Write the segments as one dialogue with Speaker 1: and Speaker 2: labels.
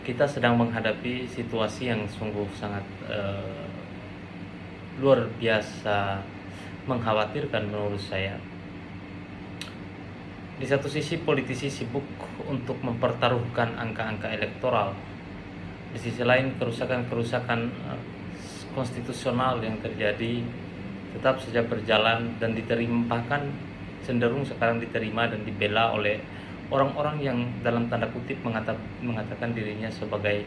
Speaker 1: kita sedang menghadapi situasi yang sungguh sangat luar biasa mengkhawatirkan menurut saya. Di satu sisi politisi sibuk untuk mempertaruhkan angka-angka elektoral, di sisi lain kerusakan-kerusakan konstitusional yang terjadi tetap saja berjalan dan diterima, bahkan cenderung sekarang diterima dan dibela oleh orang-orang yang dalam tanda kutip mengatakan dirinya sebagai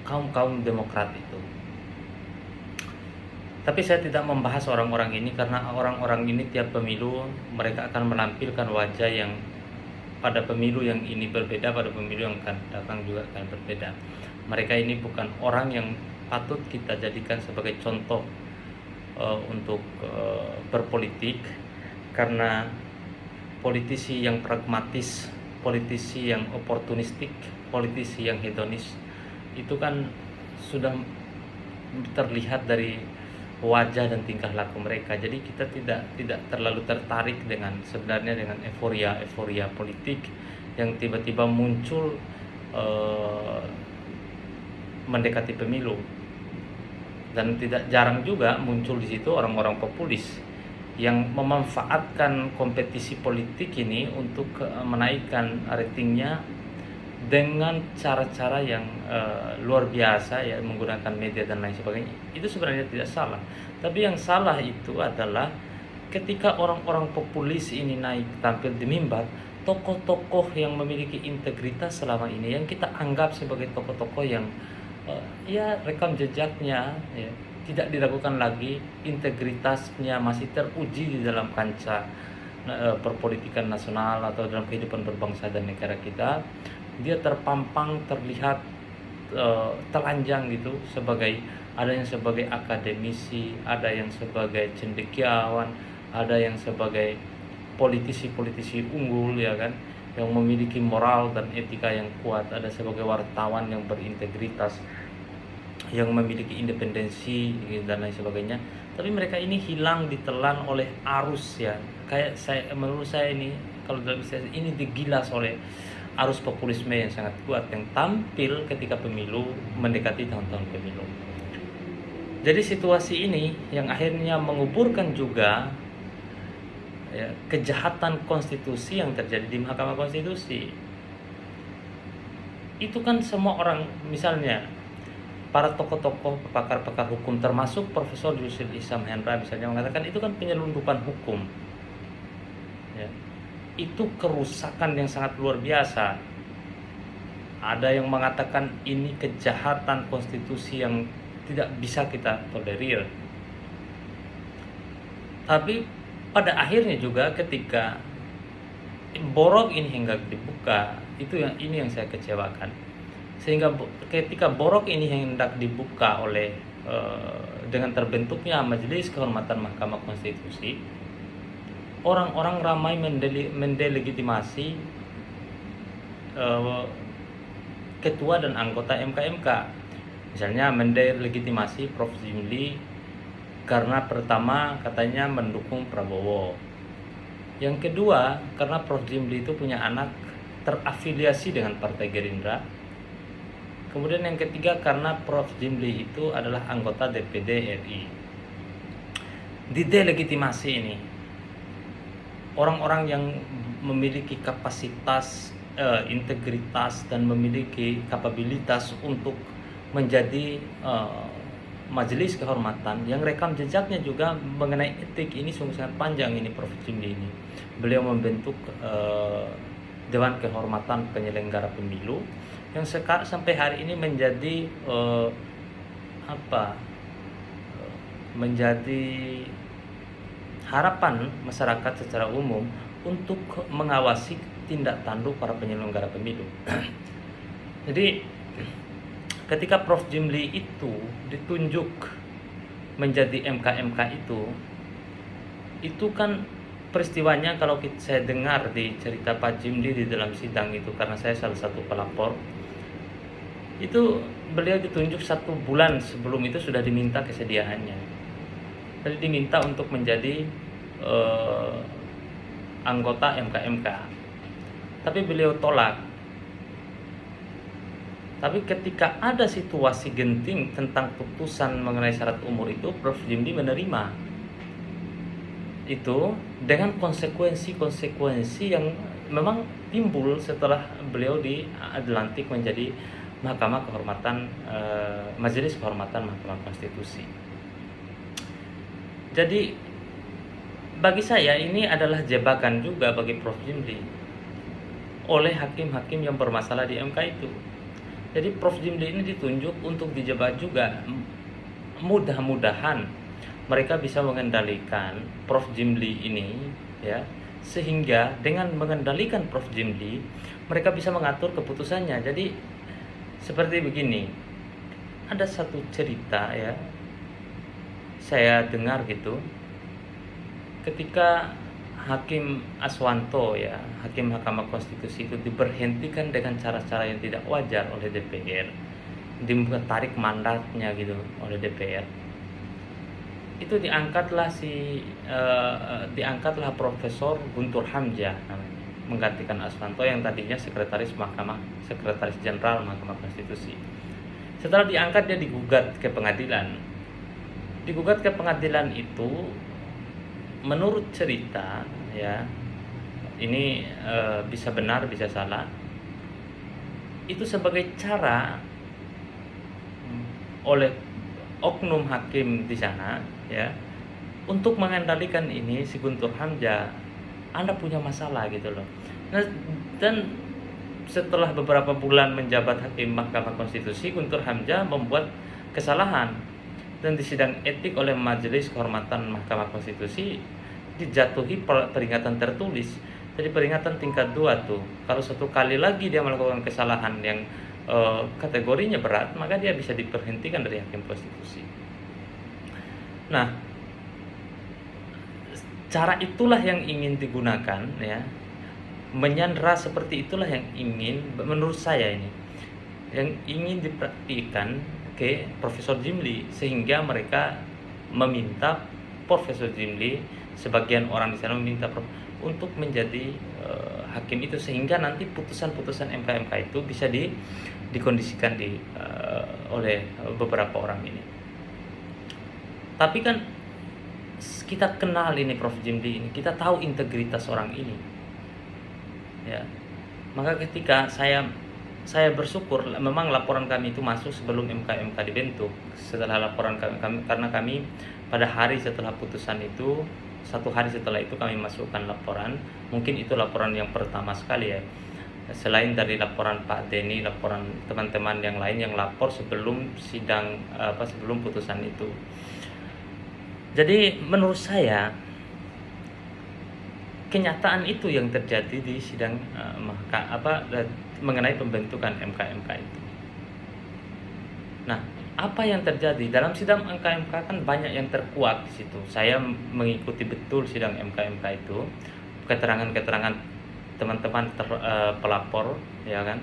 Speaker 1: kaum demokrat itu. Tapi saya tidak membahas orang-orang ini karena orang-orang ini tiap pemilu mereka akan menampilkan wajah yang pada pemilu yang ini berbeda, pada pemilu yang akan datang juga akan berbeda. Mereka ini bukan orang yang patut kita jadikan sebagai contoh untuk berpolitik, karena politisi yang pragmatis, politisi yang oportunistik, politisi yang hedonis itu kan sudah terlihat dari wajah dan tingkah laku mereka. Jadi kita tidak terlalu tertarik dengan sebenarnya dengan euforia politik yang tiba-tiba muncul mendekati pemilu. Dan tidak jarang juga muncul di situ orang-orang populis yang memanfaatkan kompetisi politik ini untuk menaikkan ratingnya dengan cara-cara yang luar biasa, ya, menggunakan media dan lain sebagainya. Itu sebenarnya tidak salah, tapi yang salah itu adalah ketika orang-orang populis ini naik tampil di mimbar, tokoh-tokoh yang memiliki integritas selama ini yang kita anggap sebagai tokoh-tokoh yang ya rekam jejaknya ya, tidak diragukan lagi, integritasnya masih teruji di dalam kancah perpolitikan nasional atau dalam kehidupan berbangsa dan negara kita, dia terpampang, terlihat telanjang gitu, sebagai ada yang sebagai akademisi, ada yang sebagai cendekiawan, ada yang sebagai politisi-politisi unggul, ya kan, yang memiliki moral dan etika yang kuat, ada sebagai wartawan yang berintegritas, yang memiliki independensi dan lain sebagainya. Tapi mereka ini hilang, ditelan oleh arus, ya. Kayak menurut saya ini, kalau dalam istilah ini digilas oleh arus populisme yang sangat kuat yang tampil ketika pemilu, mendekati tahun-tahun pemilu. Jadi situasi ini yang akhirnya menguburkan juga ya, kejahatan konstitusi yang terjadi di Mahkamah Konstitusi. Itu kan semua orang, misalnya para tokoh-tokoh, pakar-pakar hukum, termasuk Profesor Yusril Izzah Mahendra misalnya, mengatakan itu kan penyelundupan hukum, ya. Itu kerusakan yang sangat luar biasa. Ada yang mengatakan ini kejahatan konstitusi yang tidak bisa kita tolerir. Tapi pada akhirnya juga ketika borok ini hendak dibuka, ini yang saya kecewakan. Sehingga ketika borok ini hendak dibuka oleh dengan terbentuknya Majelis Kehormatan Mahkamah Konstitusi, orang-orang ramai mendelegitimasi ketua dan anggota MK. Misalnya mendelegitimasi Prof. Jimli karena pertama katanya mendukung Prabowo. Yang kedua, karena Prof. Jimli itu punya anak terafiliasi dengan Partai Gerindra. Kemudian yang ketiga, karena Prof. Jimli itu adalah anggota DPD RI. Didelegitimasi ini orang-orang yang memiliki kapasitas, integritas, dan memiliki kapabilitas untuk menjadi majelis kehormatan yang rekam jejaknya juga mengenai etik ini sungguh sangat panjang. Ini Prof. Jimli ini, beliau membentuk Dewan Kehormatan Penyelenggara Pemilu yang sampai hari ini menjadi menjadi harapan masyarakat secara umum untuk mengawasi tindak tanduk para penyelenggara pemilu. Jadi ketika Prof. Jimli itu ditunjuk menjadi MK itu kan peristiwanya, kalau saya dengar di cerita Pak Jimli di dalam sidang itu, karena saya salah satu pelapor, itu beliau ditunjuk 1 bulan sebelum itu sudah diminta kesediaannya. Jadi diminta untuk menjadi anggota MK, tapi beliau tolak. Tapi ketika ada situasi genting tentang putusan mengenai syarat umur itu, Prof. Jimli menerima itu dengan konsekuensi-konsekuensi yang memang timbul setelah beliau dilantik menjadi Majelis Kehormatan Mahkamah Konstitusi. Jadi bagi saya ini adalah jebakan juga bagi Prof. Jimli oleh hakim-hakim yang bermasalah di MK itu. Jadi Prof. Jimli ini ditunjuk untuk dijebak juga. Mudah-mudahan mereka bisa mengendalikan Prof. Jimli ini, ya, sehingga dengan mengendalikan Prof. Jimli mereka bisa mengatur keputusannya. Jadi seperti begini, ada satu cerita, ya, saya dengar gitu, ketika Hakim Aswanto, ya, Hakim Mahkamah Konstitusi itu diberhentikan dengan cara-cara yang tidak wajar oleh DPR, ditarik mandatnya gitu oleh DPR. Itu diangkatlah Profesor Guntur Hamzah namanya, menggantikan Aswanto yang tadinya Sekretaris Jenderal Mahkamah Konstitusi. Setelah diangkat, dia digugat ke pengadilan. Digugat ke pengadilan itu, menurut cerita, ya, ini bisa benar bisa salah, itu sebagai cara oleh oknum hakim di sana, ya, untuk mengendalikan ini si Guntur Hamzah. Anda punya masalah gitu loh. Nah, dan setelah beberapa bulan menjabat hakim Mahkamah Konstitusi, Guntur Hamzah membuat kesalahan dan di sidang etik oleh Majelis Kehormatan Mahkamah Konstitusi dijatuhi peringatan tertulis. Jadi peringatan tingkat 2 tuh. Kalau satu kali lagi dia melakukan kesalahan yang kategorinya berat, maka dia bisa diberhentikan dari hakim konstitusi. Nah, cara itulah yang ingin digunakan, ya. Menyandera seperti itulah yang ingin, menurut saya ini, yang ingin dipraktikkan ke Profesor Jimli, sehingga mereka meminta Profesor Jimli, sebagian orang di sana meminta untuk menjadi hakim itu, sehingga nanti putusan-putusan MK itu bisa dikondisikan oleh beberapa orang ini. Tapi kan kita kenal ini Prof. Jimli ini, kita tahu integritas orang ini, ya. Maka ketika saya bersyukur memang laporan kami itu masuk sebelum MK dibentuk. Setelah laporan kami, karena kami pada hari setelah putusan itu, 1 hari setelah itu kami masukkan laporan. Mungkin itu laporan yang pertama sekali, ya, selain dari laporan Pak Denny, laporan teman-teman yang lain yang lapor sebelum sidang, sebelum putusan itu. Jadi menurut saya kenyataan itu yang terjadi di sidang mengenai pembentukan MK itu. Nah, apa yang terjadi dalam sidang MK kan banyak yang terkuak di situ. Saya mengikuti betul sidang MK itu, keterangan-keterangan teman-teman pelapor, ya kan.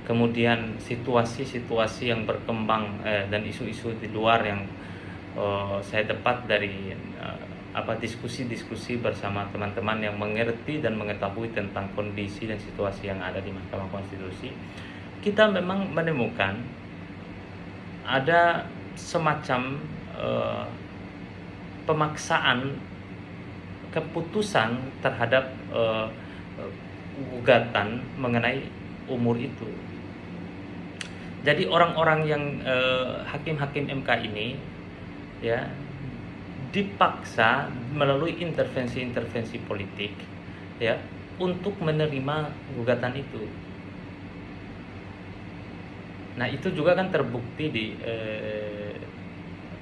Speaker 1: Kemudian situasi-situasi yang berkembang dan isu-isu di luar yang saya dapat dari diskusi-diskusi bersama teman-teman yang mengerti dan mengetahui tentang kondisi dan situasi yang ada di Mahkamah Konstitusi. Kita memang menemukan ada semacam pemaksaan keputusan terhadap gugatan mengenai umur itu. Jadi orang-orang yang hakim-hakim MK ini, ya, dipaksa melalui intervensi-intervensi politik, ya, untuk menerima gugatan itu. Nah, itu juga kan terbukti di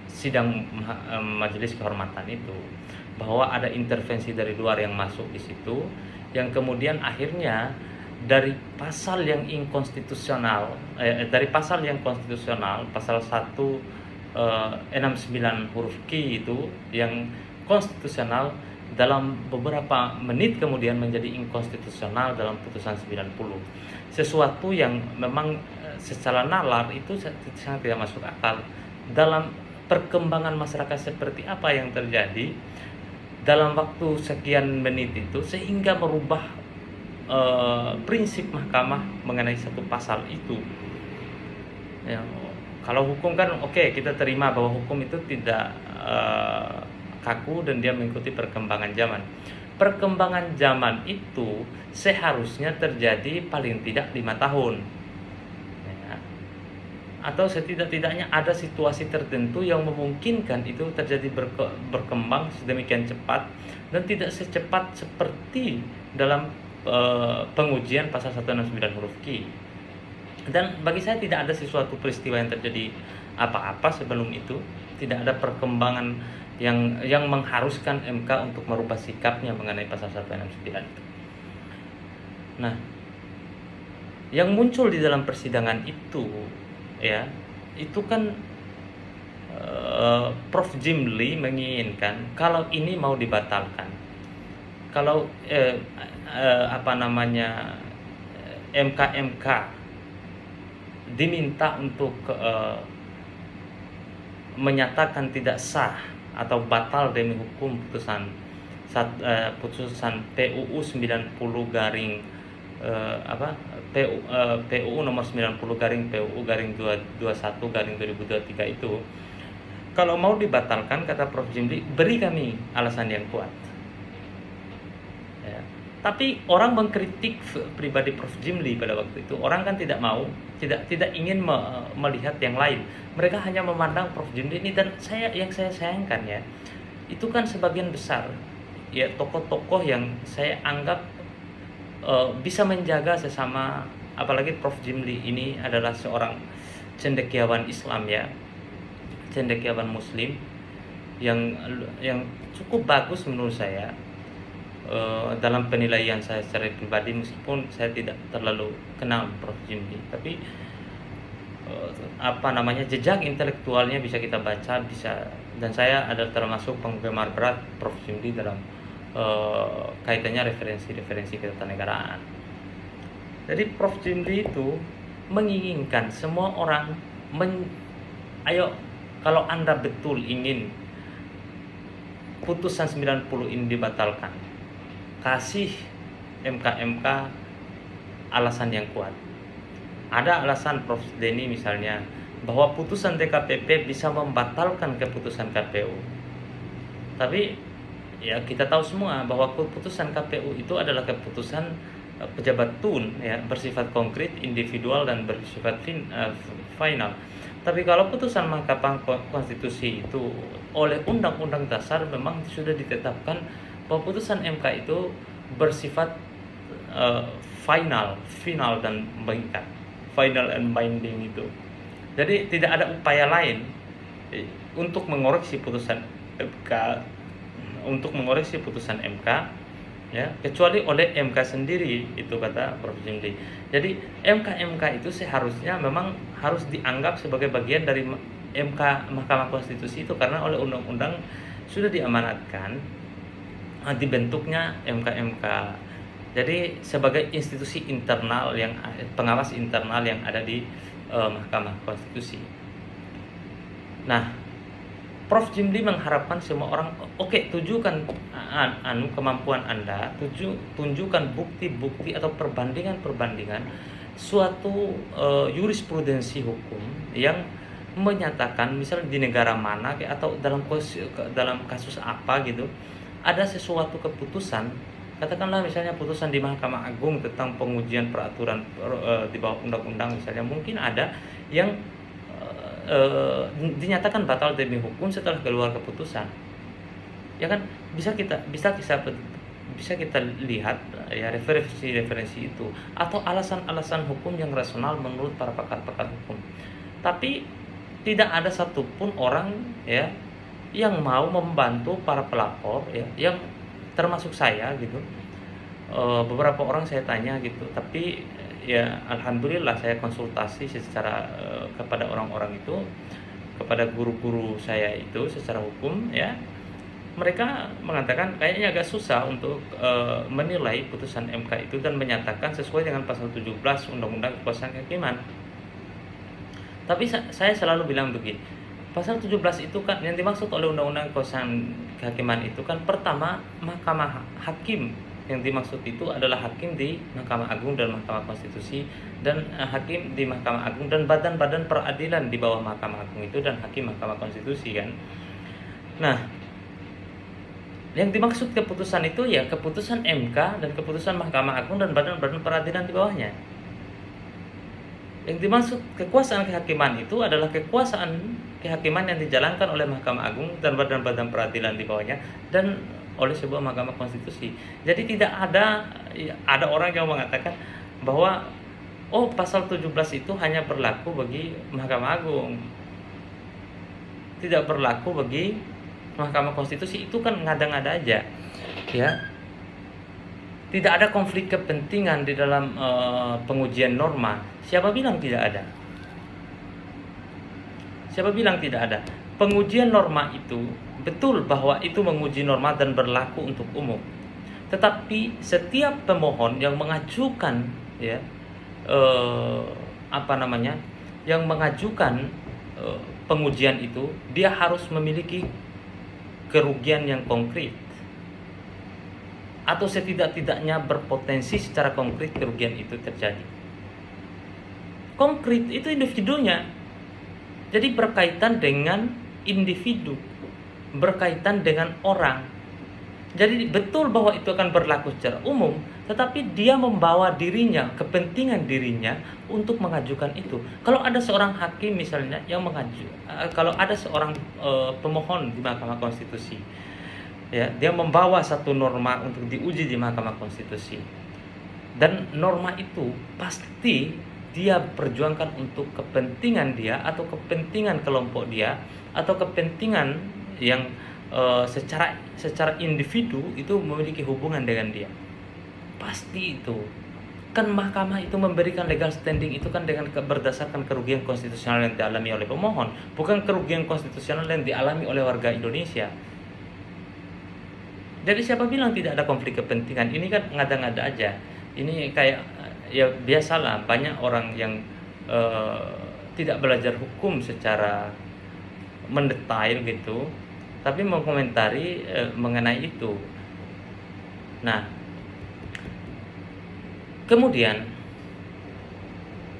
Speaker 1: sidang Majelis Kehormatan itu, bahwa ada intervensi dari luar yang masuk di situ, yang kemudian akhirnya dari pasal yang inkonstitusional, pasal 169 huruf Q itu yang konstitusional, dalam beberapa menit kemudian menjadi inkonstitusional dalam putusan 90. Sesuatu yang memang secara nalar itu sangat tidak masuk akal. Dalam perkembangan masyarakat seperti apa yang terjadi dalam waktu sekian menit itu, sehingga merubah prinsip mahkamah mengenai satu pasal itu. Ya, kalau hukum kan oke, kita terima bahwa hukum itu tidak kaku dan dia mengikuti perkembangan zaman. Perkembangan zaman itu seharusnya terjadi paling tidak 5 tahun, ya. Atau setidak-tidaknya ada situasi tertentu yang memungkinkan itu terjadi berkembang sedemikian cepat dan tidak secepat seperti dalam pengujian pasal 169 huruf Q. Dan bagi saya tidak ada sesuatu peristiwa yang terjadi apa-apa sebelum itu, tidak ada perkembangan yang mengharuskan MK untuk merubah sikapnya mengenai pasal 169 itu. Nah, yang muncul di dalam persidangan itu, ya, itu kan Prof. Jimli menginginkan kalau ini mau dibatalkan, kalau MK diminta untuk menyatakan tidak sah atau batal demi hukum putusan PUU 90 garing PUU nomor 90 garing PUU garing 221 garing 2023 itu, kalau mau dibatalkan, kata Prof. Jimli, beri kami alasan yang kuat. Ya. Tapi orang mengkritik pribadi Prof. Jimli pada waktu itu. Orang kan tidak mau, tidak ingin melihat yang lain. Mereka hanya memandang Prof. Jimli ini, dan yang saya sayangkan ya, itu kan sebagian besar ya tokoh-tokoh yang saya anggap bisa menjaga sesama, apalagi Prof. Jimli ini adalah seorang cendekiawan Islam ya, cendekiawan Muslim yang cukup bagus menurut saya dalam penilaian saya secara pribadi, meskipun saya tidak terlalu kenal Prof. Jimli, tapi jejak intelektualnya bisa kita baca, dan saya adalah termasuk penggemar berat Prof. Jimli dalam kaitannya referensi ketatanegaraan. Jadi Prof. Jimli itu menginginkan semua orang ayo, kalau Anda betul ingin putusan 90 ini dibatalkan, kasih MK alasan yang kuat. Ada alasan Prof. Denny misalnya bahwa putusan DKPP bisa membatalkan keputusan KPU. Tapi ya kita tahu semua bahwa keputusan KPU itu adalah keputusan pejabat tun ya, bersifat konkret, individual, dan bersifat final. Tapi kalau putusan Mahkamah Konstitusi itu oleh Undang-Undang Dasar memang sudah ditetapkan bahwa putusan MK itu bersifat final dan mengikat, final and binding itu. Jadi tidak ada upaya lain untuk mengoreksi putusan MK, ya, kecuali oleh MK sendiri, itu kata Prof. Jimli. Jadi MK itu seharusnya memang harus dianggap sebagai bagian dari MK, Mahkamah Konstitusi itu, karena oleh undang-undang sudah diamanatkan dibentuknya MK. Jadi sebagai institusi internal, yang pengawas internal yang ada di Mahkamah Konstitusi. Nah, Prof. Jimli mengharapkan semua orang, oke, tunjukkan kemampuan Anda, tunjukkan bukti-bukti atau perbandingan suatu jurisprudensi hukum yang menyatakan misalnya di negara mana atau dalam kasus apa gitu, ada sesuatu keputusan, katakanlah misalnya putusan di Mahkamah Agung tentang pengujian peraturan di bawah undang-undang misalnya, mungkin ada yang dinyatakan batal demi hukum setelah keluar keputusan, ya kan, bisa kita lihat ya referensi itu atau alasan-alasan hukum yang rasional menurut para pakar-pakar hukum. Tapi tidak ada satupun orang ya yang mau membantu para pelapor ya, yang termasuk saya gitu. Beberapa orang saya tanya gitu, tapi ya alhamdulillah saya konsultasi secara kepada orang-orang itu, kepada guru-guru saya itu secara hukum ya, mereka mengatakan kayaknya agak susah untuk menilai putusan MK itu dan menyatakan sesuai dengan pasal 17 Undang-Undang Kekuasaan Kehakiman. Tapi saya selalu bilang begini, pasal 17 itu kan yang dimaksud oleh Undang-Undang Kekuasaan Kehakiman itu kan, pertama, mahkamah hakim Yang dimaksud itu adalah hakim di Mahkamah Agung dan Mahkamah Konstitusi, dan hakim di Mahkamah Agung dan badan-badan peradilan di bawah Mahkamah Agung itu, dan hakim Mahkamah Konstitusi kan. Nah, yang dimaksud keputusan itu ya keputusan MK dan keputusan Mahkamah Agung dan badan-badan peradilan di bawahnya. Yang dimaksud kekuasaan kehakiman itu adalah kekuasaan kehakiman yang dijalankan oleh Mahkamah Agung dan badan-badan peradilan di bawahnya dan oleh sebuah Mahkamah Konstitusi. Jadi tidak ada orang yang mengatakan bahwa pasal 17 itu hanya berlaku bagi Mahkamah Agung, tidak berlaku bagi Mahkamah Konstitusi. Itu kan ngada-ngada aja, ya. Tidak ada konflik kepentingan di dalam pengujian norma. Siapa bilang tidak ada? Siapa bilang tidak ada? Pengujian norma itu betul bahwa itu menguji norma dan berlaku untuk umum. Tetapi setiap pemohon yang mengajukan yang mengajukan pengujian itu, dia harus memiliki kerugian yang konkret atau setidak-tidaknya berpotensi secara konkret kerugian itu terjadi. Konkret itu individunya. Jadi berkaitan dengan individu, berkaitan dengan orang. Jadi betul bahwa itu akan berlaku secara umum, tetapi dia membawa dirinya, kepentingan dirinya untuk mengajukan itu. Kalau ada seorang hakim misalnya yang kalau ada seorang pemohon di Mahkamah Konstitusi, ya, dia membawa satu norma untuk diuji di Mahkamah Konstitusi, dan norma itu pasti dia perjuangkan untuk kepentingan dia atau kepentingan kelompok dia atau kepentingan yang secara individu itu memiliki hubungan dengan dia. Pasti itu. Kan mahkamah itu memberikan legal standing itu kan dengan berdasarkan kerugian konstitusional yang dialami oleh pemohon, bukan kerugian konstitusional yang dialami oleh warga Indonesia. Jadi siapa bilang tidak ada konflik kepentingan? Ini kan ngada-ngada aja. Ini kayak ya biasalah, banyak orang yang tidak belajar hukum secara mendetail gitu, tapi mengomentari mengenai itu. Nah, kemudian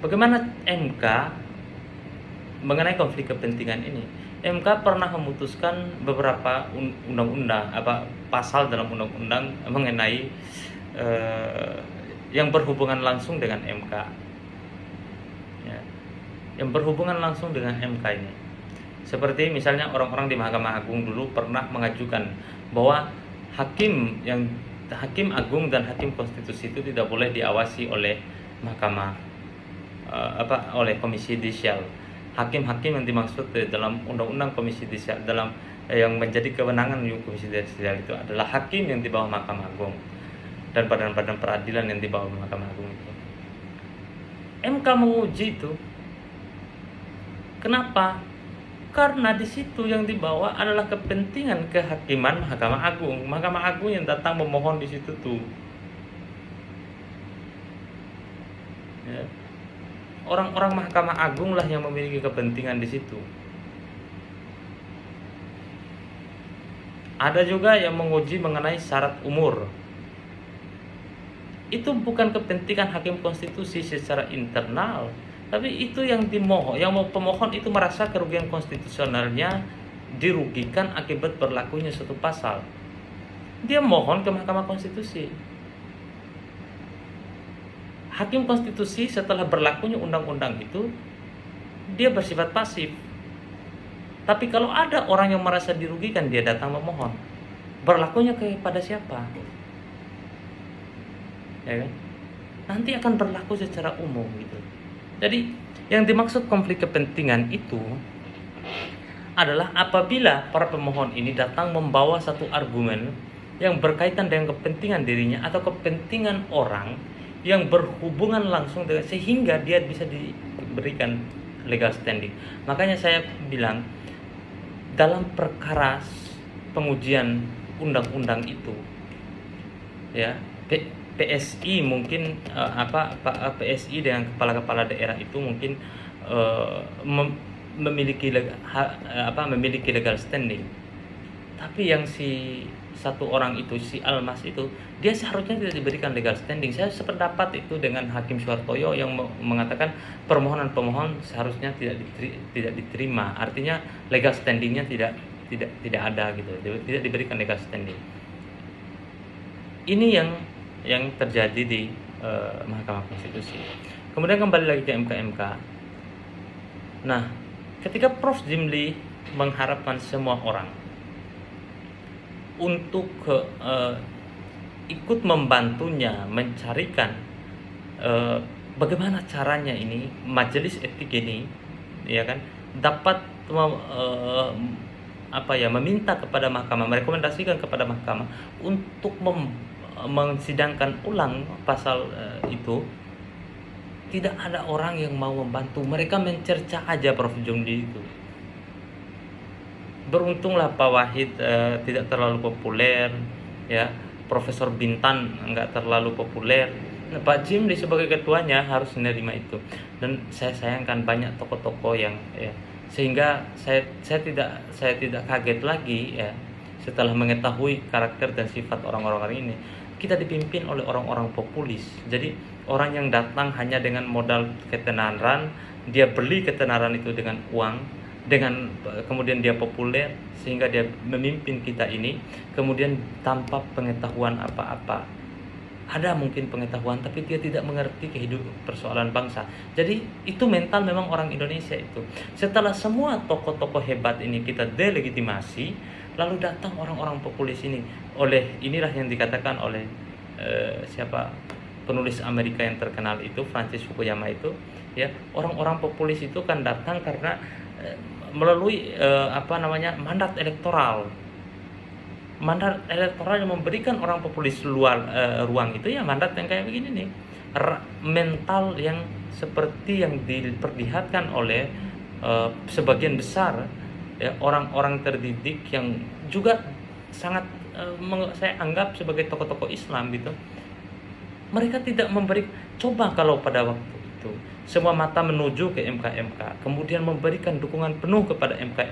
Speaker 1: bagaimana MK mengenai konflik kepentingan ini? MK pernah memutuskan beberapa undang-undang, pasal dalam undang-undang mengenai yang berhubungan langsung dengan MK, ya, yang berhubungan langsung dengan MK ini. Seperti misalnya orang-orang di Mahkamah Agung dulu pernah mengajukan bahwa hakim agung dan hakim konstitusi itu tidak boleh diawasi oleh mahkamah oleh komisi yudisial. Hakim-hakim yang dimaksud dalam undang-undang komisi yudisial, dalam yang menjadi kewenangan komisi yudisial itu adalah hakim yang di bawah Mahkamah Agung dan badan-badan peradilan yang di bawah Mahkamah Agung itu. MK menguji itu. Kenapa? Karena di situ yang dibawa adalah kepentingan kehakiman Mahkamah Agung. Mahkamah Agung yang datang memohon di situ tuh. Ya. Orang-orang Mahkamah Agung lah yang memiliki kepentingan di situ. Ada juga yang menguji mengenai syarat umur. Itu bukan kepentingan hakim konstitusi secara internal, tapi itu yang pemohon itu merasa kerugian konstitusionalnya dirugikan akibat berlakunya suatu pasal. Dia mohon ke Mahkamah Konstitusi. Hakim konstitusi setelah berlakunya undang-undang itu, dia bersifat pasif. Tapi kalau ada orang yang merasa dirugikan, dia datang memohon. Berlakunya kepada siapa? Ya kan? Nanti akan berlaku secara umum gitu. Jadi yang dimaksud konflik kepentingan itu adalah apabila para pemohon ini datang membawa satu argumen yang berkaitan dengan kepentingan dirinya atau kepentingan orang yang berhubungan langsung dengan, sehingga dia bisa diberikan legal standing. Makanya saya bilang dalam perkara pengujian undang-undang itu, ya, PSI mungkin PSI dengan kepala-kepala daerah itu mungkin memiliki legal standing. Tapi yang si satu orang itu, si Almas itu, dia seharusnya tidak diberikan legal standing. Saya sependapat itu dengan Hakim Suhartoyo yang mengatakan permohonan pemohon seharusnya tidak diterima. Artinya legal standingnya tidak ada gitu, tidak diberikan legal standing. Ini yang terjadi di Mahkamah Konstitusi. Kemudian kembali lagi ke MK. Nah, ketika Prof. Jimli mengharapkan semua orang untuk ikut membantunya mencarikan bagaimana caranya ini majelis etik ini, ya kan, dapat meminta kepada mahkamah, merekomendasikan kepada mahkamah untuk mensidangkan ulang pasal itu. Tidak ada orang yang mau membantu. Mereka mencerca aja Prof. Jimli itu. Beruntunglah Pak Wahid tidak terlalu populer, ya. Profesor Bintan nggak terlalu populer. Nah, Pak Jimli sebagai ketuanya harus menerima itu. Dan saya sayangkan banyak tokoh-tokoh yang, ya, sehingga saya tidak kaget lagi, ya, setelah mengetahui karakter dan sifat orang-orang ini. Kita dipimpin oleh orang-orang populis. Jadi orang yang datang hanya dengan modal ketenaran, dia beli ketenaran itu dengan uang, kemudian dia populer sehingga dia memimpin kita ini, kemudian tanpa pengetahuan apa-apa. Ada mungkin pengetahuan tapi dia tidak mengerti kehidupan persoalan bangsa. Jadi itu mental memang orang Indonesia itu. Setelah semua tokoh-tokoh hebat ini kita delegitimasi, lalu datang orang-orang populis ini. Inilah yang dikatakan oleh penulis Amerika yang terkenal itu, Francis Fukuyama itu, ya, orang-orang populis itu kan datang karena melalui mandat elektoral. Mandat elektoral yang memberikan orang populis ruang itu, ya, mandat yang kayak begini nih. Mental yang seperti yang diperlihatkan oleh sebagian besar, ya, orang-orang terdidik yang juga sangat saya anggap sebagai tokoh-tokoh Islam gitu. Mereka tidak coba kalau pada waktu itu semua mata menuju ke MK, kemudian memberikan dukungan penuh kepada MK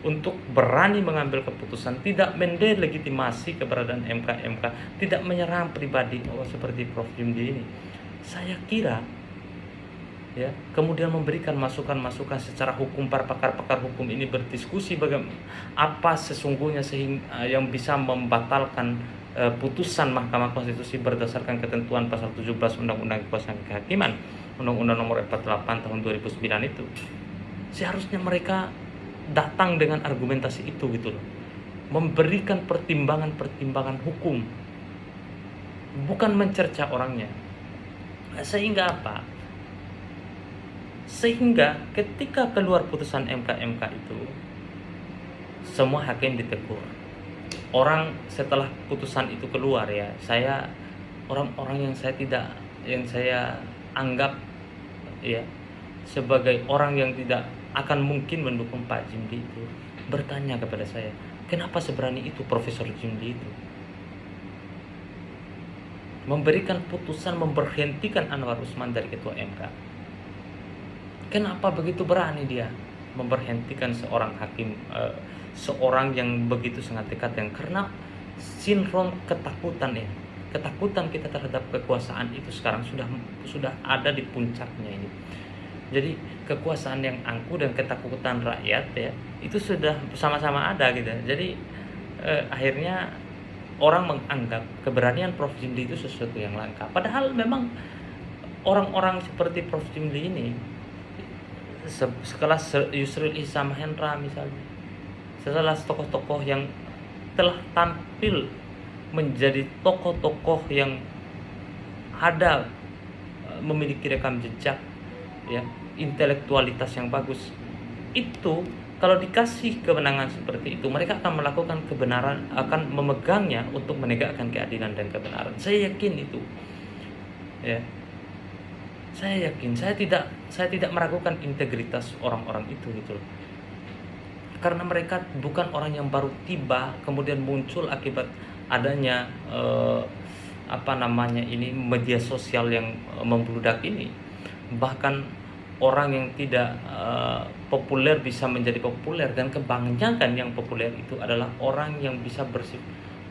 Speaker 1: untuk berani mengambil keputusan, tidak mendelegitimasi keberadaan MK, tidak menyerang pribadi seperti Prof. Jimli ini. Saya kira, ya, kemudian memberikan masukan-masukan secara hukum, para pakar-pakar hukum ini berdiskusi bagaimana apa sesungguhnya yang bisa membatalkan putusan Mahkamah Konstitusi berdasarkan ketentuan pasal 17 Undang-Undang Kekuasaan Kehakiman, Undang-Undang Nomor 48 Tahun 2009 itu. Seharusnya mereka datang dengan argumentasi itu gitu loh. Memberikan pertimbangan hukum, bukan mencerca orangnya. Sehingga apa? Sehingga ketika keluar putusan MK itu, semua hakim ditegur. Orang setelah putusan itu keluar, ya, orang-orang yang saya anggap, ya, sebagai orang yang tidak akan mungkin mendukung Pak Jimli itu, bertanya kepada saya, kenapa seberani itu Profesor Jimli itu memberikan putusan memberhentikan Anwar Usman dari ketua MK? Kenapa begitu berani dia memberhentikan seorang hakim, seorang yang begitu sangat dekat, yang karena sindrom ketakutan, ya, ketakutan kita terhadap kekuasaan itu sekarang sudah ada di puncaknya ini. Jadi kekuasaan yang angkuh dan ketakutan rakyat, ya, itu sudah bersama-sama ada gitu. Jadi akhirnya orang menganggap keberanian Prof. Jimli itu sesuatu yang langka. Padahal memang orang-orang seperti Prof. Jimli ini, sekelas Yusril Iza Mahendra misalnya, setelah tokoh-tokoh yang telah tampil menjadi tokoh-tokoh yang ada memiliki rekam jejak, ya, intelektualitas yang bagus, itu kalau dikasih kemenangan seperti itu, mereka akan melakukan kebenaran, akan memegangnya untuk menegakkan keadilan dan kebenaran. Saya yakin itu, ya. Saya yakin, saya tidak meragukan integritas orang-orang itu gitu loh. Karena mereka bukan orang yang baru tiba kemudian muncul akibat adanya media sosial yang membludak ini. Bahkan orang yang tidak populer bisa menjadi populer, dan kebanyakan yang populer itu adalah orang yang bisa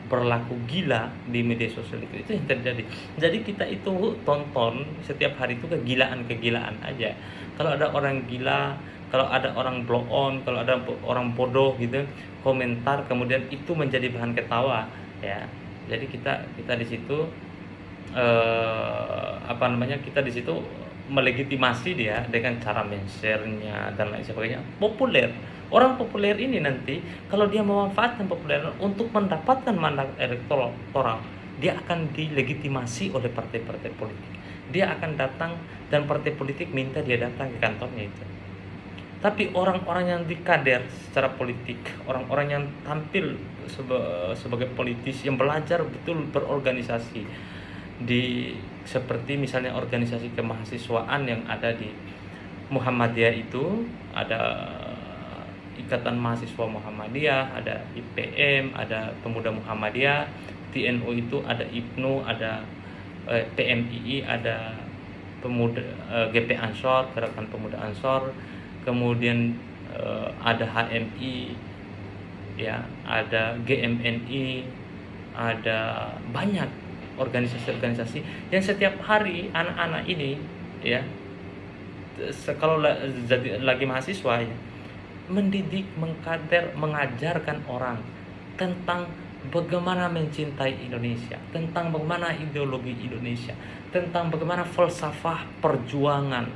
Speaker 1: berlaku gila di media sosial. Itu yang terjadi. Jadi kita itu tonton setiap hari itu kegilaan-kegilaan aja. Kalau ada orang gila, kalau ada orang blow on, kalau ada orang bodoh gitu komentar, kemudian itu menjadi bahan ketawa ya. Jadi kita di situ kita di situ melegitimasi dia dengan cara men-share-nya dan lain sebagainya. Populer. Orang populer ini nanti kalau dia memanfaatkan populer untuk mendapatkan mandat elektoral, dia akan dilegitimasi oleh partai-partai politik. Dia akan datang dan partai politik minta dia datang ke kantornya itu. Tapi orang-orang yang dikader secara politik, orang-orang yang tampil sebagai politisi yang belajar betul berorganisasi di seperti misalnya organisasi kemahasiswaan yang ada di Muhammadiyah, itu ada Ikatan Mahasiswa Muhammadiyah, ada IPM, ada Pemuda Muhammadiyah, di NU itu ada IPNU, ada PMII, ada pemuda GP Ansor, Gerakan Pemuda Ansor, kemudian ada HMI ya, ada GMNI, ada banyak organisasi-organisasi yang setiap hari anak-anak ini ya, kalau jadi lagi mahasiswa ya, mendidik, mengkader, mengajarkan orang tentang bagaimana mencintai Indonesia, tentang bagaimana ideologi Indonesia, tentang bagaimana falsafah perjuangan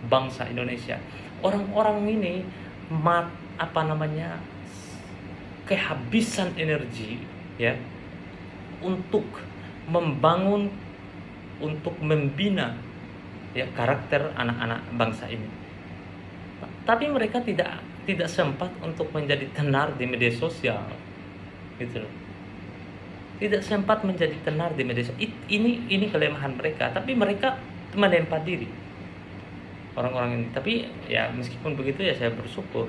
Speaker 1: bangsa Indonesia. Orang-orang ini kehabisan energi ya untuk membangun, untuk membina ya karakter anak-anak bangsa ini. Tapi mereka tidak sempat untuk menjadi tenar di media sosial gitu loh. Tidak sempat menjadi tenar di media sosial. Ini kelemahan mereka, tapi mereka menempa diri orang-orang ini. Tapi ya meskipun begitu ya saya bersyukur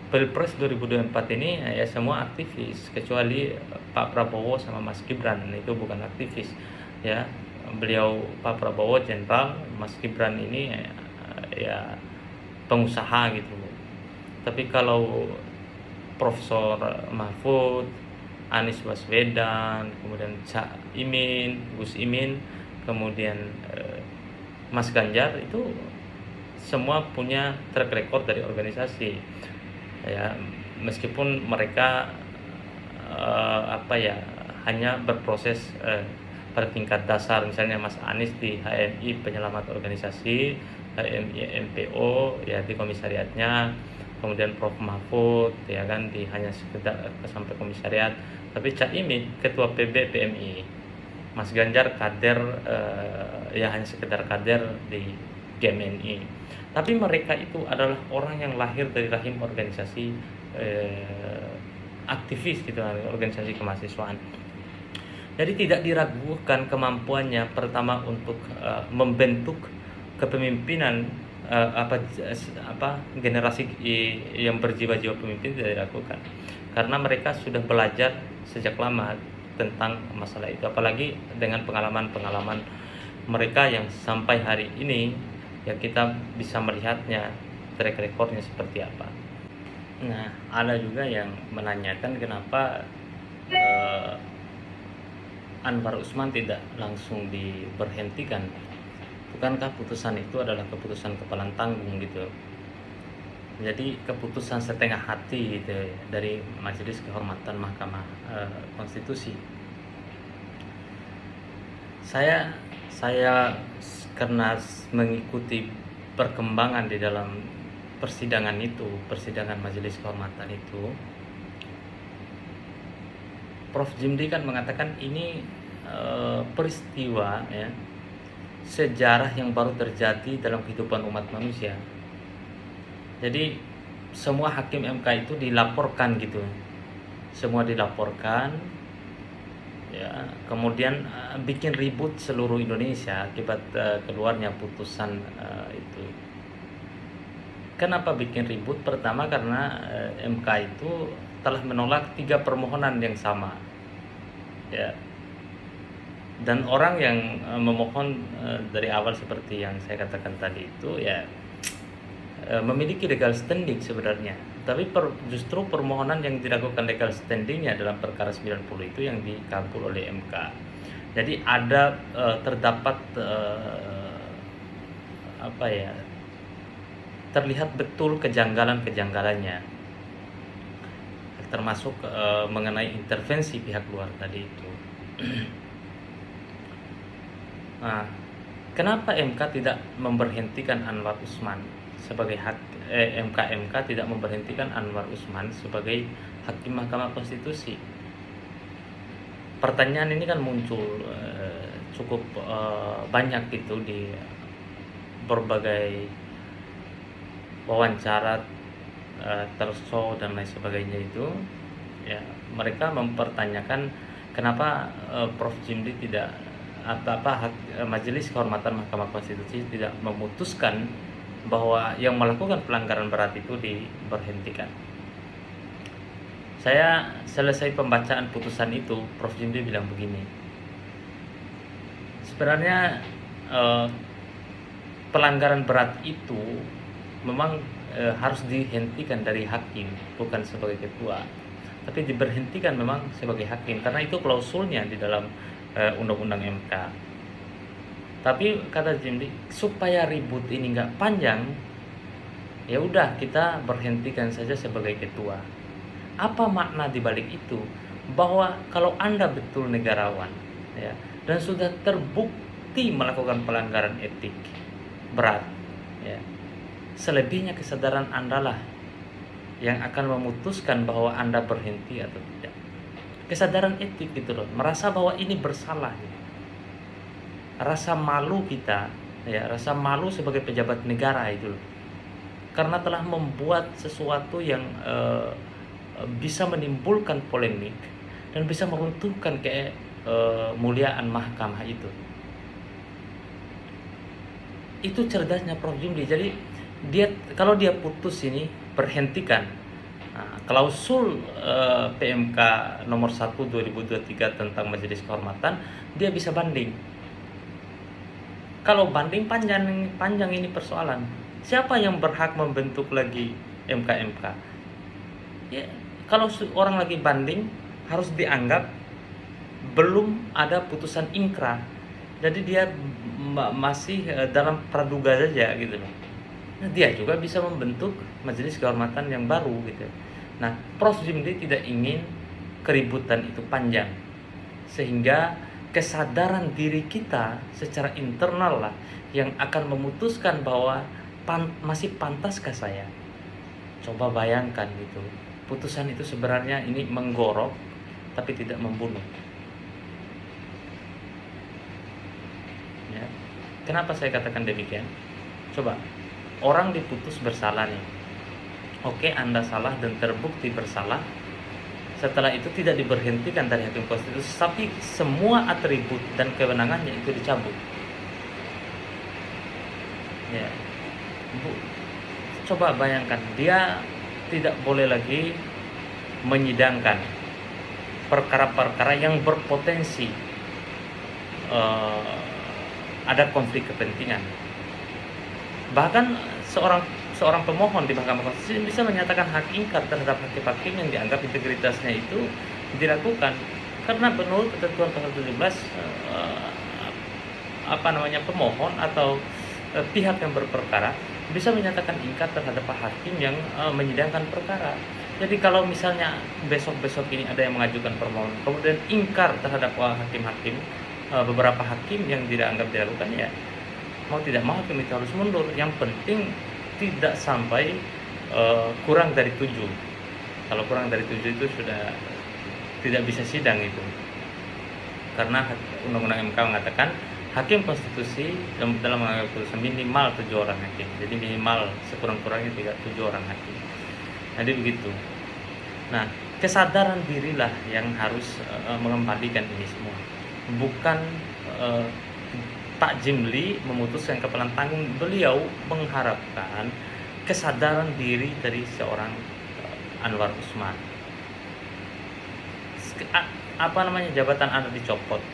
Speaker 1: Pilpres 2024 ini ya semua aktivis, kecuali Pak Prabowo sama Mas Gibran itu bukan aktivis ya. Beliau Pak Prabowo jenderal, Mas Gibran ini ya pengusaha gitu. Tapi kalau Profesor Mahfud, Anies Baswedan, kemudian Gus Imin, kemudian Mas Ganjar, itu semua punya track record dari organisasi ya, meskipun mereka hanya berproses pada tingkat dasar. Misalnya Mas Anies di HMI Penyelamat Organisasi, HMI MPO ya di komisariatnya, kemudian Prof Mahfud ya kan di hanya sekedar sampai komisariat. Tapi Cak Imin ketua PB PMI, Mas Ganjar kader ya hanya sekedar kader di GMNI. Tapi mereka itu adalah orang yang lahir dari rahim organisasi aktivis gitu, organisasi kemahasiswaan. Jadi tidak diragukan kemampuannya pertama untuk membentuk kepemimpinan generasi yang berjiwa-jiwa pemimpin, tidak diragukan karena mereka sudah belajar sejak lama tentang masalah itu, apalagi dengan pengalaman-pengalaman mereka yang sampai hari ini ya kita bisa melihatnya track recordnya seperti apa. Nah, ada juga yang menanyakan kenapa Anwar Usman tidak langsung diberhentikan. Bukankah putusan itu adalah keputusan kepalang tanggung gitu. Jadi keputusan setengah hati gitu dari Majelis Kehormatan Mahkamah Konstitusi. Saya karena mengikuti perkembangan di dalam persidangan Majelis Kehormatan itu, Prof Jimli kan mengatakan ini peristiwa ya, sejarah yang baru terjadi dalam kehidupan umat manusia. Jadi semua hakim MK itu dilaporkan gitu, semua dilaporkan ya, kemudian bikin ribut seluruh Indonesia akibat keluarnya putusan itu. Kenapa bikin ribut? Pertama karena MK itu telah menolak 3 permohonan yang sama ya, dan orang yang memohon dari awal seperti yang saya katakan tadi itu ya memiliki legal standing sebenarnya. Tapi justru permohonan yang dilakukan legal standingnya dalam perkara 90 itu yang dikabul oleh MK. Jadi ada terdapat terlihat betul kejanggalannya, termasuk mengenai intervensi pihak luar tadi itu. Nah, kenapa MK tidak memberhentikan Anwar Usman sebagai MK tidak memberhentikan Anwar Usman sebagai hakim Mahkamah Konstitusi? Pertanyaan ini kan muncul cukup banyak gitu di berbagai wawancara, talkshow dan lain sebagainya itu. Ya, mereka mempertanyakan kenapa Prof. Jimli tidak Majelis Kehormatan Mahkamah Konstitusi tidak memutuskan bahwa yang melakukan pelanggaran berat itu diberhentikan. Saya selesai pembacaan putusan itu, Prof. Jimli bilang begini, sebenarnya pelanggaran berat itu memang harus dihentikan dari hakim, bukan sebagai ketua, tapi diberhentikan memang sebagai hakim karena itu klausulnya di dalam undang-undang MK. Tapi kata Jimli, supaya ribut ini nggak panjang, ya udah kita berhentikan saja sebagai ketua. Apa makna dibalik itu? Bahwa kalau Anda betul negarawan, ya, dan sudah terbukti melakukan pelanggaran etik berat, ya, selebihnya kesadaran Anda lah yang akan memutuskan bahwa Anda berhenti atau tidak. Kesadaran etik gitu loh, merasa bahwa ini bersalah, ya. Rasa malu kita, ya, rasa malu sebagai pejabat negara itu loh, karena telah membuat sesuatu yang bisa menimbulkan polemik dan bisa meruntuhkan kemuliaan mahkamah itu. Itu cerdasnya Prof. Jimli. Jadi kalau dia putus ini berhentikan. Nah, klausul PMK nomor 1 2023 tentang Majelis Kehormatan, dia bisa banding. Kalau banding panjang ini persoalan. Siapa yang berhak membentuk lagi MK? Ya, kalau orang lagi banding harus dianggap belum ada putusan ingkrah. Jadi dia masih dalam praduga saja gitu loh. Nah, dia juga bisa membentuk Majelis Kehormatan yang baru gitu. Nah, Prof. Jimli tidak ingin keributan itu panjang, sehingga kesadaran diri kita secara internal lah yang akan memutuskan bahwa masih pantaskah saya. Coba bayangkan gitu, putusan itu sebenarnya ini menggorok tapi tidak membunuh. Ya. Kenapa saya katakan demikian? Coba, orang diputus bersalah nih. Oke, Anda salah dan terbukti bersalah. Setelah itu tidak diberhentikan dari hakim konstitusi, tapi semua atribut dan kewenangannya itu dicabut. Ya. Coba bayangkan, dia tidak boleh lagi menyidangkan perkara-perkara yang berpotensi ada konflik kepentingan. Bahkan seorang pemohon di Mahkamah Konstitusi bisa menyatakan hak ingkar terhadap hakim-hakim yang dianggap integritasnya itu dilakukan, karena menurut ketentuan pasal 17 pemohon atau pihak yang berperkara bisa menyatakan ingkar terhadap hakim yang menyidangkan perkara. Jadi kalau misalnya besok-besok ini ada yang mengajukan permohonan kemudian ingkar terhadap hakim-hakim, beberapa hakim yang dianggap dilakukan, ya mau tidak mau hakim itu harus mundur. Yang penting tidak sampai kurang dari 7. Kalau kurang dari 7 itu sudah tidak bisa sidang itu. Karena Undang-Undang MK mengatakan hakim konstitusi dalam mengambil keputusan minimal 7 orang hakim. Jadi minimal sekurang-kurangnya 7 orang hakim. Jadi begitu. Nah, kesadaran dirilah yang harus mengembalikan ini semua. Bukan Pak Jimli memutuskan kepalan tanggung. Beliau mengharapkan kesadaran diri dari seorang Anwar Usman. Jabatan Anda dicopot,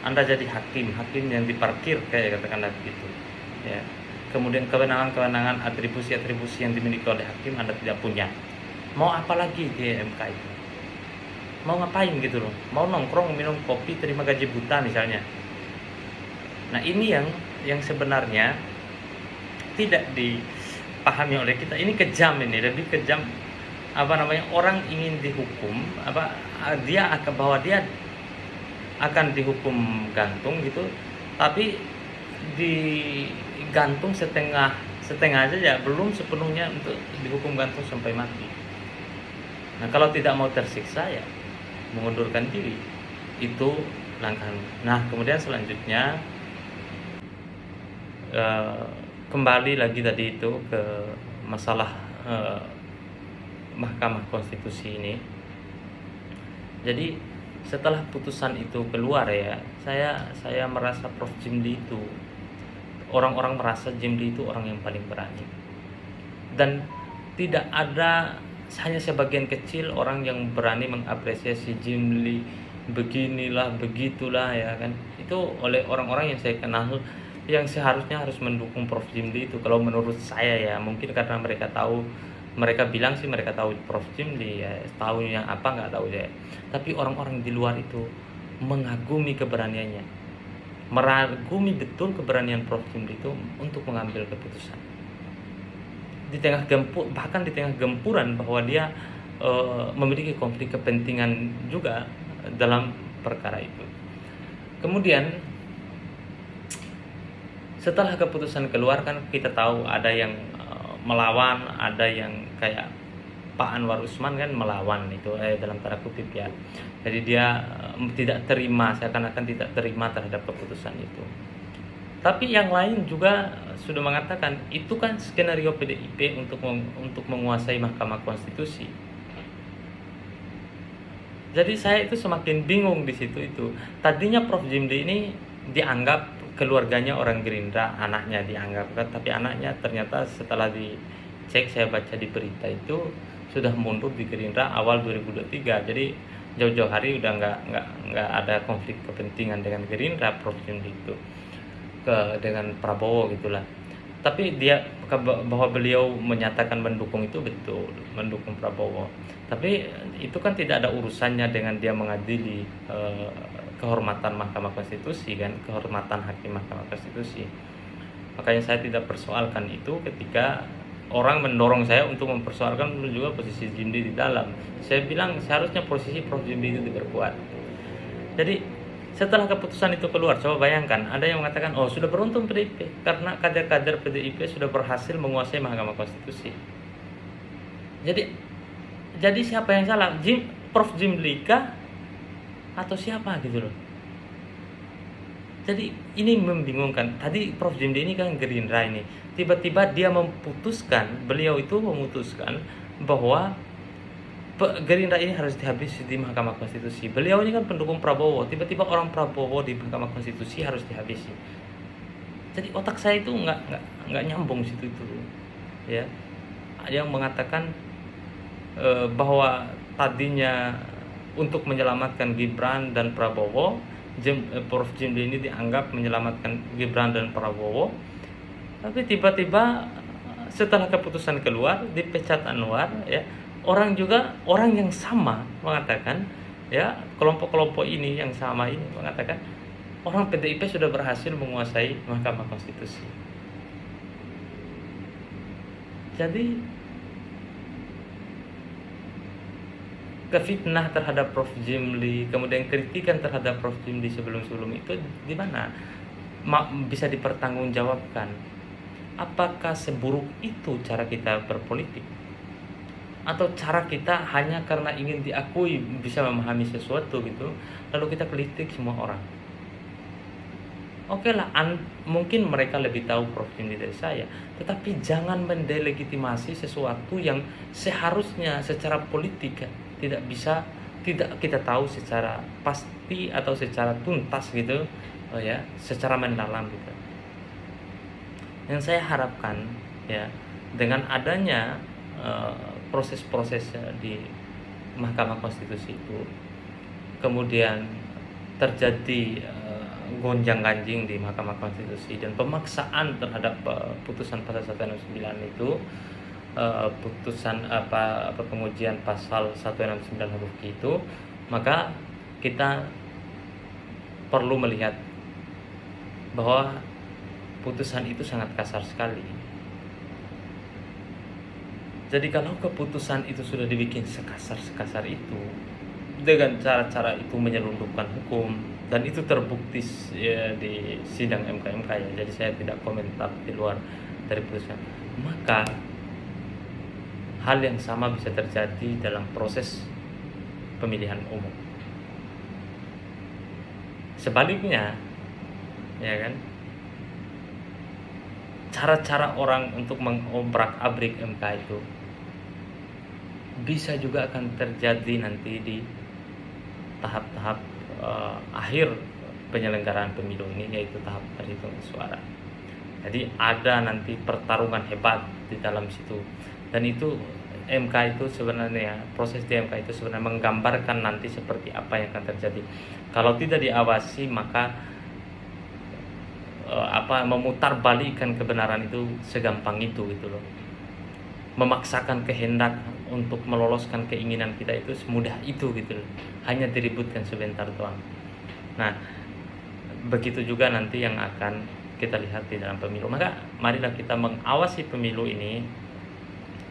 Speaker 1: Anda jadi hakim yang diparkir, kayak katakanlah begitu, ya. kemudian kewenangan-kewenangan, atribusi-atribusi yang dimiliki oleh hakim Anda tidak punya. Mau apa lagi di MK itu? Mau ngapain gitu loh? Mau nongkrong, minum kopi, terima gaji buta misalnya. Nah ini yang sebenarnya tidak dipahami oleh kita. Ini kejam, ini lebih kejam. Orang ingin dihukum, bahwa dia akan dihukum gantung gitu, tapi digantung setengah aja ya, belum sepenuhnya untuk dihukum gantung sampai mati. Nah kalau tidak mau tersiksa ya mengundurkan diri, itu langkah. Nah kemudian selanjutnya kembali lagi tadi itu ke masalah Mahkamah Konstitusi ini. Jadi setelah putusan itu keluar ya, saya merasa Prof. Jimli itu, orang-orang merasa Jimli itu orang yang paling berani. Dan tidak ada, hanya sebagian kecil orang yang berani mengapresiasi Jimli beginilah, begitulah ya kan. Itu oleh orang-orang yang saya kenal, yang seharusnya harus mendukung Prof. Jimli itu. Kalau menurut saya ya, mungkin karena mereka bilang sih mereka tahu Prof. Jimli ya, tahunya apa nggak tahu ya. Tapi orang-orang di luar itu mengagumi keberaniannya, meragumi betul keberanian Prof. Jimli itu untuk mengambil keputusan di tengah bahkan di tengah gempuran bahwa dia memiliki konflik kepentingan juga dalam perkara itu. Kemudian setelah keputusan keluar kan kita tahu ada yang melawan, ada yang kayak Pak Anwar Usman kan melawan itu dalam tanda kutip ya. Jadi dia tidak terima, seakan-akan tidak terima terhadap keputusan itu. Tapi yang lain juga sudah mengatakan itu kan skenario PDIP untuk menguasai Mahkamah Konstitusi. Jadi saya itu semakin bingung di situ itu. Tadinya Prof. Jimli ini dianggap keluarganya orang Gerindra, anaknya dianggap, tapi anaknya ternyata setelah dicek, saya baca di berita itu sudah mundur di Gerindra awal 2023. Jadi jauh-jauh hari udah nggak ada konflik kepentingan dengan Gerindra Prof. Jimli itu dengan Prabowo gitulah. Tapi dia bahwa beliau menyatakan mendukung itu betul, mendukung Prabowo. Tapi itu kan tidak ada urusannya dengan dia mengadili kehormatan Mahkamah Konstitusi kan, kehormatan hakim Mahkamah Konstitusi. Makanya saya tidak persoalkan itu ketika orang mendorong saya untuk mempersoalkan juga posisi Jimli di dalam. Saya bilang seharusnya posisi Prof. Jimli itu diperkuat. Jadi setelah keputusan itu keluar, coba bayangkan, ada yang mengatakan, oh sudah beruntung PDIP karena kader-kader PDIP sudah berhasil menguasai Mahkamah Konstitusi. Jadi siapa yang salah? Prof. Jimli kah? Atau siapa gitu loh? Jadi ini membingungkan. Tadi Prof. Jimli ini kan Gerindra ini, tiba-tiba dia beliau itu memutuskan bahwa Gerindra ini harus dihabisi di Mahkamah Konstitusi. Beliau ini kan pendukung Prabowo, tiba-tiba orang Prabowo di Mahkamah Konstitusi harus dihabisi. Jadi otak saya itu nggak nyambung situ itu, ya. Yang mengatakan bahwa tadinya untuk menyelamatkan Gibran dan Prabowo, Prof. Jimli ini dianggap menyelamatkan Gibran dan Prabowo, tapi tiba-tiba setelah keputusan keluar dipecat Anwar, ya. Orang yang sama mengatakan, ya, kelompok-kelompok ini yang sama ini mengatakan orang PDIP sudah berhasil menguasai Mahkamah Konstitusi. Jadi kefitnah terhadap Prof. Jimli, kemudian kritikan terhadap Prof. Jimli sebelum itu di mana bisa dipertanggungjawabkan? Apakah seburuk itu cara kita berpolitik? Atau cara kita hanya karena ingin diakui bisa memahami sesuatu gitu, lalu kita kritik semua orang? Oke lah, mungkin mereka lebih tahu Prof. Jimli dari saya, tetapi jangan mendelegitimasi sesuatu yang seharusnya secara politik tidak kita tahu secara pasti atau secara tuntas gitu, ya, secara mendalam gitu. Yang saya harapkan ya, dengan adanya proses-proses di Mahkamah Konstitusi itu, kemudian terjadi gonjang-ganjing di Mahkamah Konstitusi, dan pemaksaan terhadap putusan pasal 169 itu, putusan pengujian pasal 169 huruf Q itu, maka kita perlu melihat bahwa putusan itu sangat kasar sekali. Jadi kalau keputusan itu sudah dibikin sekasar itu, dengan cara-cara itu menyelundupkan hukum, dan itu terbukti ya, di sidang MK ya, jadi saya tidak komentar di luar dari putusan, maka hal yang sama bisa terjadi dalam proses pemilihan umum. Sebaliknya, ya kan, cara-cara orang untuk mengobrak-abrik MK itu bisa juga akan terjadi nanti di tahap-tahap akhir penyelenggaraan pemilu ini, yaitu tahap perhitungan suara. Jadi ada nanti pertarungan hebat di dalam situ, dan itu MK itu sebenarnya, proses di MK itu sebenarnya menggambarkan nanti seperti apa yang akan terjadi kalau tidak diawasi. Maka memutarbalikkan kebenaran itu segampang itu gitu loh. Memaksakan kehendak untuk meloloskan keinginan kita itu semudah itu gitu loh. Hanya diributkan sebentar doang. Nah, begitu juga nanti yang akan kita lihat di dalam pemilu. Maka marilah kita mengawasi pemilu ini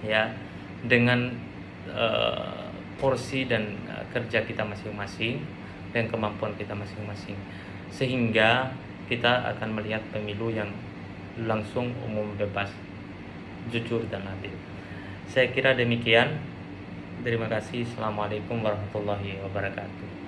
Speaker 1: ya, dengan porsi dan kerja kita masing-masing dan kemampuan kita masing-masing, sehingga kita akan melihat pemilu yang langsung, umum, bebas, jujur, dan adil. Saya kira demikian. Terima kasih. Assalamualaikum warahmatullahi wabarakatuh.